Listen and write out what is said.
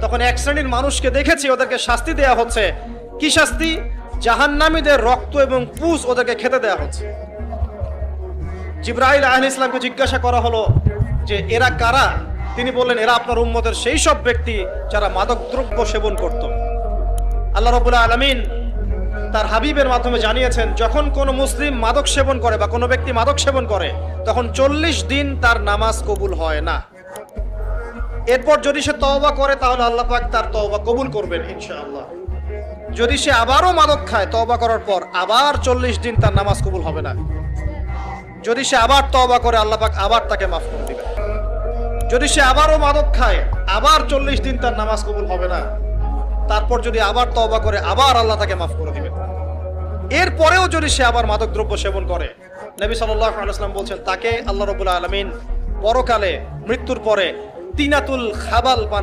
তখন এক শ্রেণীর মানুষকে দেখেছি, ওদেরকে শাস্তি দেয়া হচ্ছে। কি শাস্তি? জাহান্নামীদের রক্ত এবং পুষ ওদেরকে খেতে দেয়া হচ্ছে। জিবরাইল আলাইহিস সালামকে জিজ্ঞাসা করা হলো যে এরা কারা? তিনি বললেন, এরা আপনার উম্মতের সেই সব ব্যক্তি যারা মাদকদ্রব্য সেবন করত। আল্লাহ রাব্বুল আলামিন তার হাবিবের মাধ্যমে জানিয়েছেন, যখন কোনো মুসলিম মাদক সেবন করে বা কোনো ব্যক্তি মাদক সেবন করে, তখন 40 দিন তার নামাজ কবুল হয় না। এরপর যদি সে তওবা করে, তাহলে আল্লাহ পাক তার তওবা কবুল করবেন ইনশাআল্লাহ। যদি সে আবারও মাদক খায় তওবা করার পর, আবার 40 দিন তার নামাজ কবুল হবে না। যদি সে আবার তওবা করে, আল্লাহ পাক আবার তাকে মাফ করে দিবেন। যদি সে আবারও মাদক খায়, আবার 40 দিন তার নামাজ কবুল হবে না। তারপর যদি আবার তওবা করে, আবার আল্লাহ তাকে মাফ করে দিবেন। এরপরেও যদি সে আবার মাদক দ্রব্য সেবন করে, নবী সাল্লাল্লাহু আলাইহি ওয়াসাল্লাম বলছেন, তাকে আল্লাহ রাব্বুল আলামিন পরকালে মৃত্যুর পরে তিনাতুল খাবাল পান